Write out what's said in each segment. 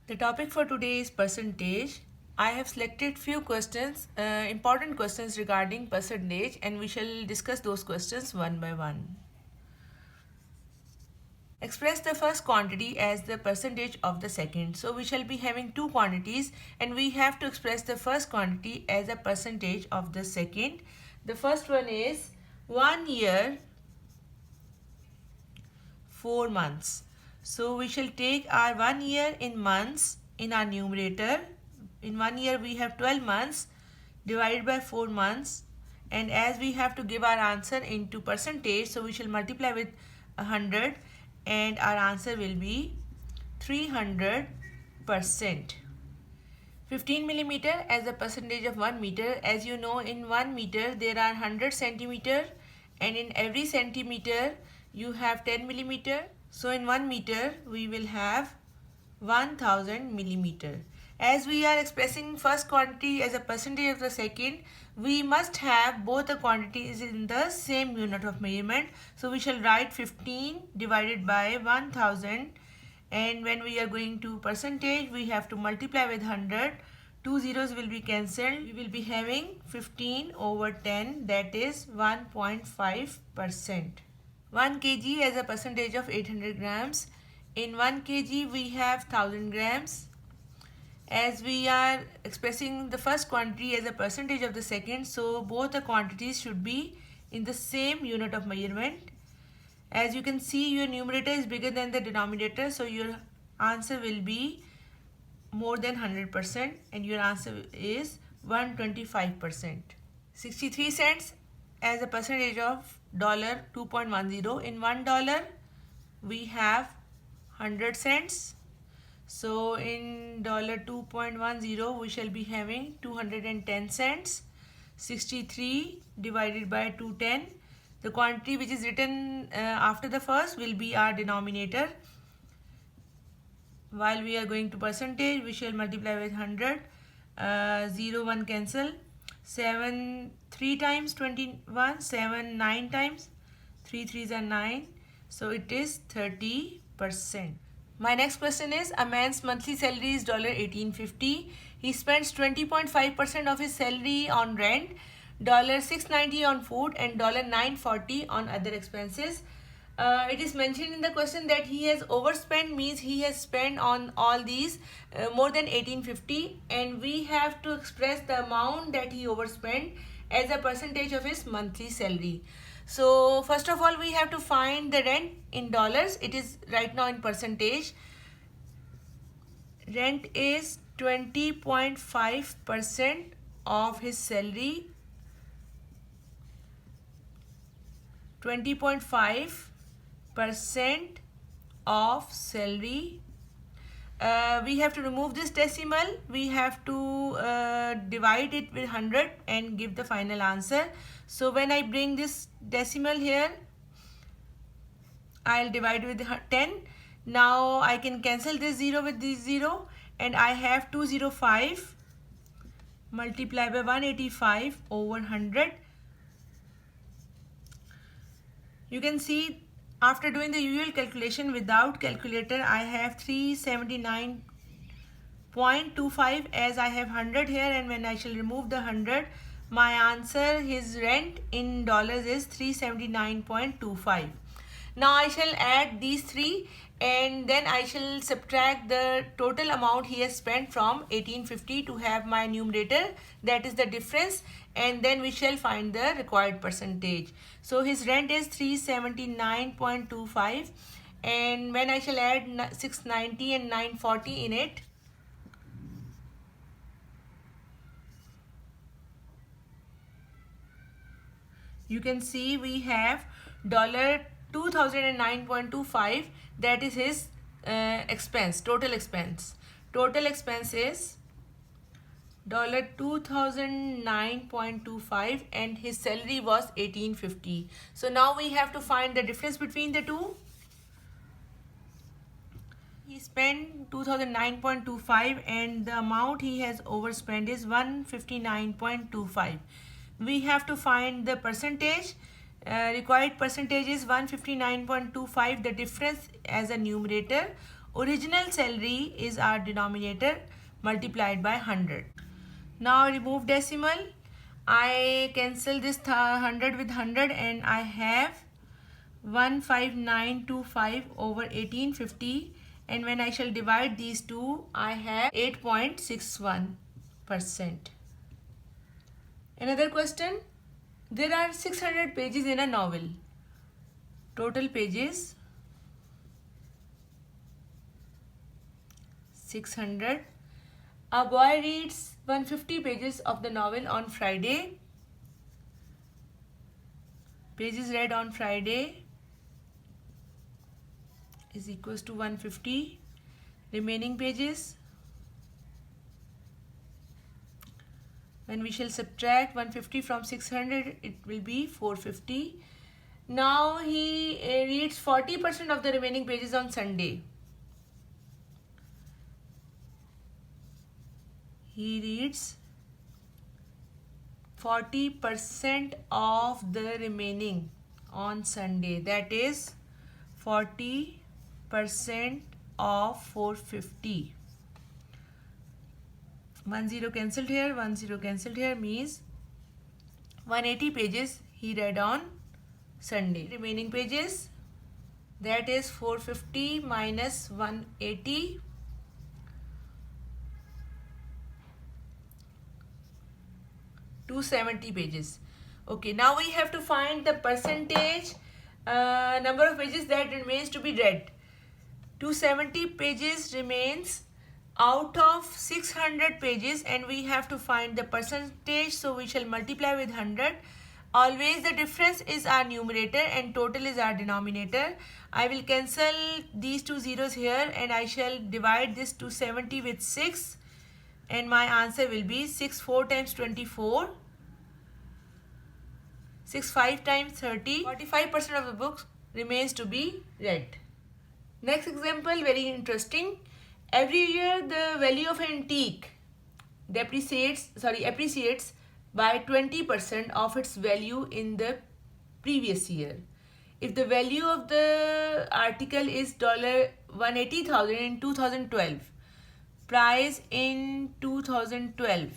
The topic for today is percentage. I have selected few questions, important questions regarding percentage, and we shall discuss those questions one by one. Express the first quantity as the percentage of the second. So we shall be having two quantities and we have to express the first quantity as a percentage of the second. The first one is 1 year 4 months. So we shall take our 1 year in months in our numerator. In 1 year we have 12 months divided by 4 months, and as we have to give our answer into percentage, so we shall multiply with 100 and our answer will be 300%. 15 millimeter as a percentage of 1 meter. As you know, in 1 meter there are 100 centimeter and in every centimeter you have 10 millimeter. So in 1 meter we will have 1000 millimeter. As we are expressing first quantity as a percentage of the second, we must have both the quantities in the same unit of measurement. So we shall write 15 divided by 1000, and when we are going to percentage we have to multiply with 100. Two zeros will be cancelled. We will be having 15 over 10, that is 1.5%. 1 kg as a percentage of 800 grams. In 1 kg we have 1000 grams. As we are expressing the first quantity as a percentage of the second, so both the quantities should be in the same unit of measurement. As you can see, your numerator is bigger than the denominator, so your answer will be more than 100% and your answer is 125%. 63 cents as a percentage of $2.10. In $1 we have 100 cents. So in $2.10 we shall be having 210 cents. 63 divided by 210. The quantity which is written after the first will be our denominator. While we are going to percentage, we shall multiply with 100. 0, 1 cancel. 7 3 times 21, 7 9 times, 3 3s are 9. So it is 30%. My next question is, a man's monthly salary is $18.50. He spends 20.5% of his salary on rent, $6.90 on food, and $9.40 on other expenses. It is mentioned in the question that he has overspent, means he has spent on all these more than $18.50, and we have to express the amount that he overspent as a percentage of his monthly salary. So first of all we have to find the rent in dollars. It is right now in percentage. Rent is 20.5% of his salary. 20.5% of salary. We have to remove this decimal. We have to divide it with 100 and give the final answer. So when I bring this decimal here, I'll divide with 10. Now I can cancel this 0 with this 0 and I have 205 multiplied by 185 over 100. You can see after doing the usual calculation without calculator, I have 379.25 as I have 100 here, and when I shall remove the 100, my answer, his rent in dollars is 379.25. Now I shall add these three and then I shall subtract the total amount he has spent from 1850 to have my numerator, that is the difference, and then we shall find the required percentage. So his rent is 379.25, and when I shall add 690 and 940 in it, you can see we have $2009.25, that is his expense, total expense. Total expense is $2009.25 and his salary was 1850. So now we have to find the difference between the two. He spent 2009.25 and the amount he has overspent is 159.25. We have to find the percentage. Required percentage is 159.25, the difference as a numerator, Original salary is our denominator multiplied by 100. Now remove decimal. I cancel this 100 with 100 and I have 15925 over 1850, and when I shall divide these two I have 8.61%. Another question. There are 600 pages in a novel. Total pages 600. A boy reads 150 pages of the novel on Friday. Pages read on Friday is equals to 150. Remaining pages, when we shall subtract 150 from 600, it will be 450. Now he reads 40% of the remaining pages on Sunday. He reads 40% of the remaining on Sunday. That is 40% of 450. 1 0 cancelled here, 1 0 cancelled here, means 180 pages he read on Sunday. Remaining pages, that is 450 minus 180. 270 pages. Okay, now we have to find the percentage number of pages that remains to be read. 270 pages remains out of 600 pages, and we have to find the percentage, so we shall multiply with 100. Always the difference is our numerator and total is our denominator. I will cancel these two zeros here and I shall divide this 270 with 6, and my answer will be 6 4 times 24, 6 5 times 30. 45% of the books remains to be read. Next example, very interesting. Every year the value of an antique appreciates by 20% of its value in the previous year. If the value of the article is $180,000 in 2012, price in 2012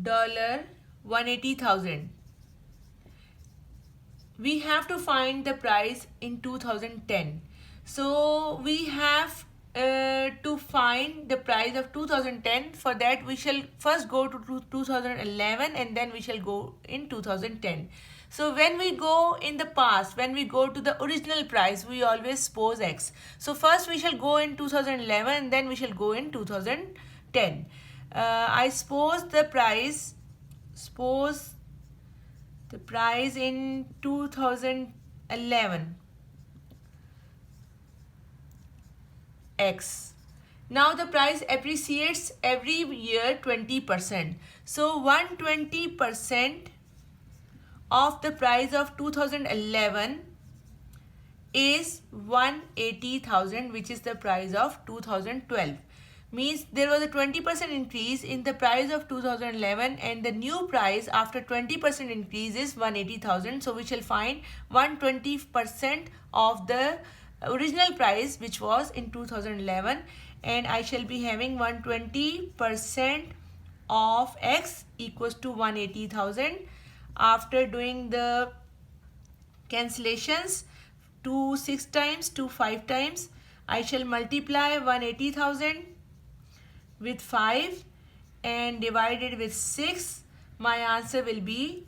$180,000. We have to find the price in 2010. So we have to find the price of 2010. For that we shall first go to 2011 and then we shall go in 2010. So when we go in the past, when we go to the original price, we always suppose X. So first we shall go in 2011 and then we shall go in 2010. I suppose the price in 2011 X. Now the price appreciates every year 20%. So 120% of the price of 2011 is 180,000, which is the price of 2012. Means there was a 20% increase in the price of 2011 and the new price after 20% increase is 180,000. So we shall find 120% of the original price which was in 2011, and I shall be having 120% of X equals to 180,000. After doing the cancellations, 2 6 times, 2 5 times, I shall multiply 180,000 with 5 and divide it with 6. My answer will be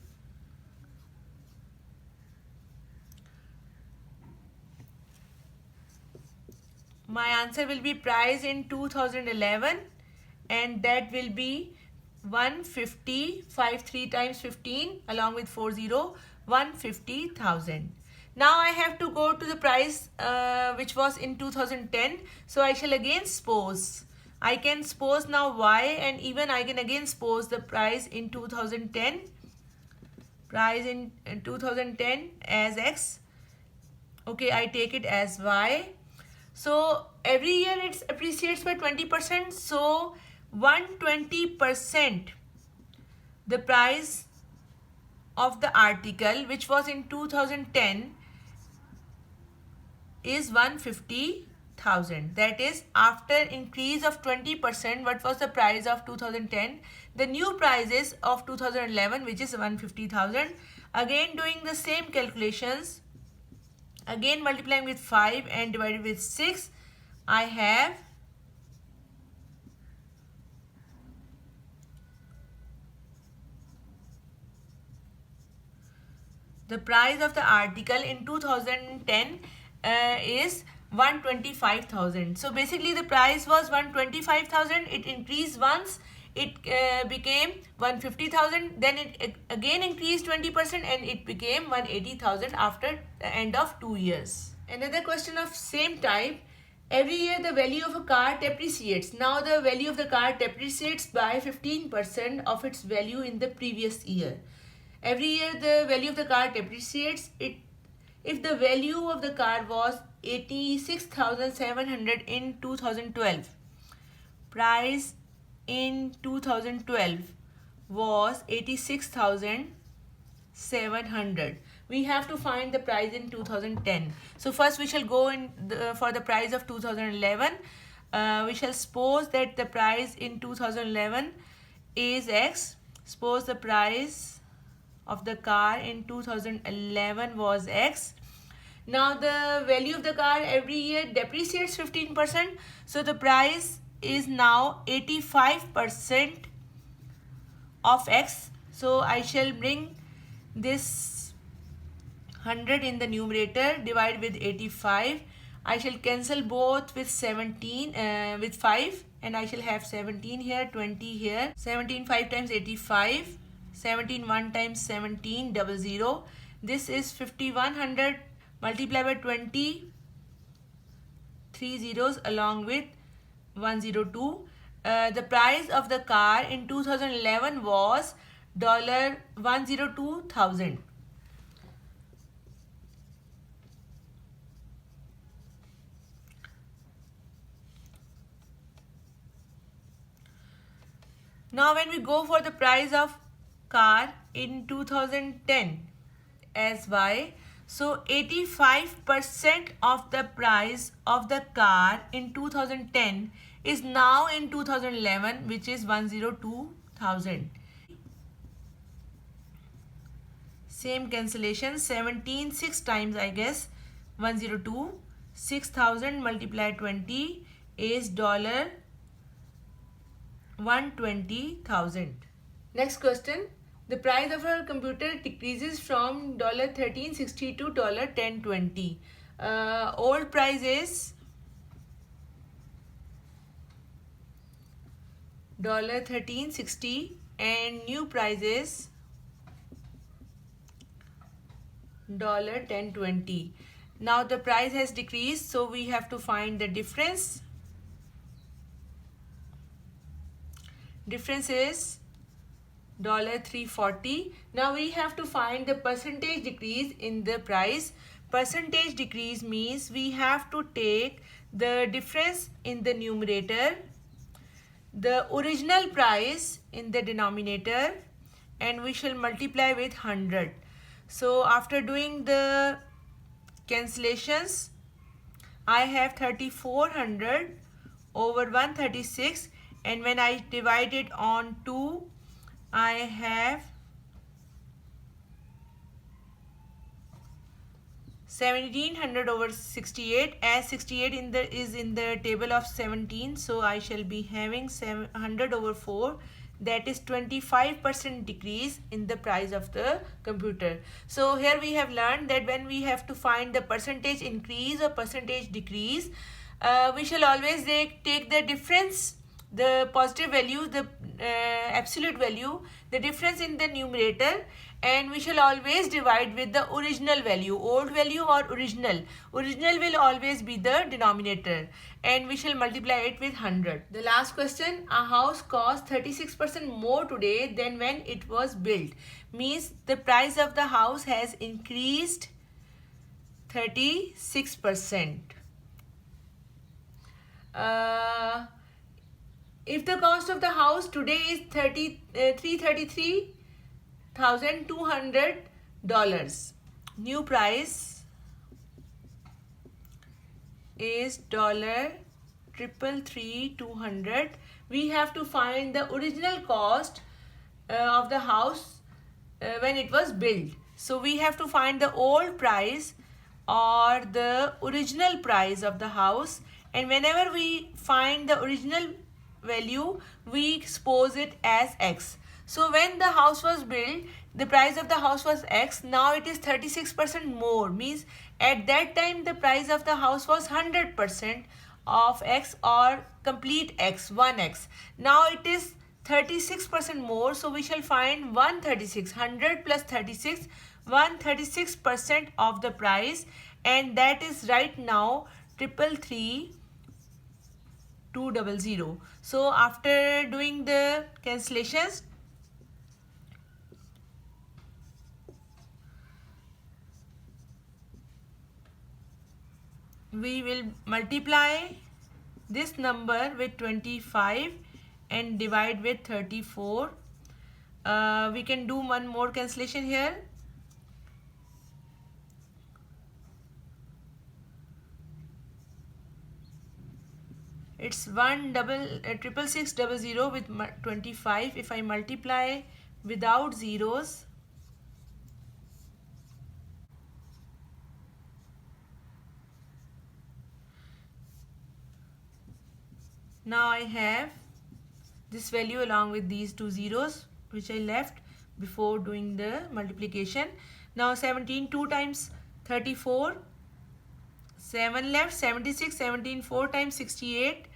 price in 2011, and that will be 150. 5 3 times 15 along with 40, 150,000. Now I have to go to the price which was in 2010. So I shall again suppose. I can suppose now Y, and even I can again suppose the price in 2010. Price in 2010 as X. Okay, I take it as Y. So every year it appreciates by 20%. So 120% the price of the article which was in 2010 is 150,000. That is, after increase of 20%, what was the price of 2010? The new price is of 2011, which is 150,000. Again doing the same calculations, again multiplying with 5 and divided with 6, I have the price of the article in 2010 is 125,000. So basically the price was 125,000. It increased once. It became 150,000. Then it again increased 20% and it became 180,000 after the end of 2 years. Another question of same type. Every year the value of a car depreciates. Now the value of the car depreciates by 15% of its value in the previous year. Every year the value of the car depreciates. If the value of the car was 86,700 in 2012, price in 2012 was 86,700. We have to find the price in 2010. So first we shall go in for the price of 2011. We shall suppose that the price in 2011 is X. Suppose the price of the car in 2011 was X. Now the value of the car every year depreciates 15%. So the price is now 85% of X. So I shall bring this 100 in the numerator, divide with 85. I shall cancel both with 17 with 5, and I shall have 17 here, 20 here. 17 5 times 85. 17 1 times 17, 00. This is 5100 multiplied by 20, 3 zeros along with 102. The price of the car in 2011 was $102,000. Now when we go for the price of car in 2010 as Y, so 85% of the price of the car in 2010 is now in 2011, which is 102,000. Same cancellation, 17 6 times I guess, 102. 6,000 multiplied 20 is $120,000. Next question. The price of a computer decreases from $13.60 to $10.20. Old price is $13.60 and new price is $10.20. Now the price has decreased, so we have to find the difference. Difference is $3.40. Now we have to find the percentage decrease in the price. Percentage decrease means we have to take the difference in the numerator, the original price in the denominator, and we shall multiply with 100. So after doing the cancellations, I have 3400 over 136, and when I divide it on 2, I have 1700 over 68, as 68 is in the table of 17, so I shall be having 700 over 4, that is 25% decrease in the price of the computer. So here we have learned that when we have to find the percentage increase or percentage decrease, we shall always take the difference, the positive value, the absolute value, the difference in the numerator, and we shall always divide with the original value, old value or original. Original will always be the denominator, and we shall multiply it with 100. The last question, a house costs 36% more today than when it was built. Means the price of the house has increased 36%. If the cost of the house today is $333,200, new price is $333,200. We have to find the original cost of the house when it was built. So we have to find the old price or the original price of the house, and whenever we find the original value, we suppose it as X. So when the house was built, the price of the house was X. Now it is 36% more. Means at that time the price of the house was 100% of X or complete X, 1X. Now it is 36% more. So we shall find 136, 100 plus 36, 136% of the price, and that is right now 333,200. So after doing the cancellations, we will multiply this number with 25 and divide with 34. We can do one more cancellation here. It's 66600 with 25. If I multiply without zeros, now I have this value along with these two zeros which I left before doing the multiplication. Now 17 2 times 34, 7 left, 76, 17 4 times 68,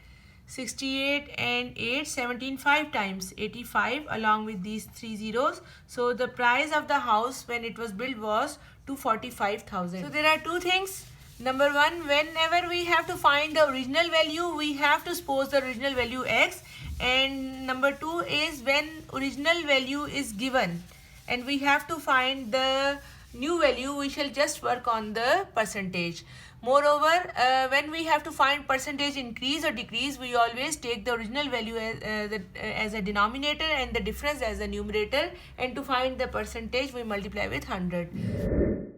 68 and 8, 17 5 times 85 along with these three zeros. So the price of the house when it was built was 245,000. So there are two things. Number one, whenever we have to find the original value, we have to suppose the original value X. And number two is when original value is given and we have to find the new value, we shall just work on the percentage. Moreover, when we have to find percentage increase or decrease, we always take the original value as a denominator and the difference as a numerator, and to find the percentage we multiply with 100.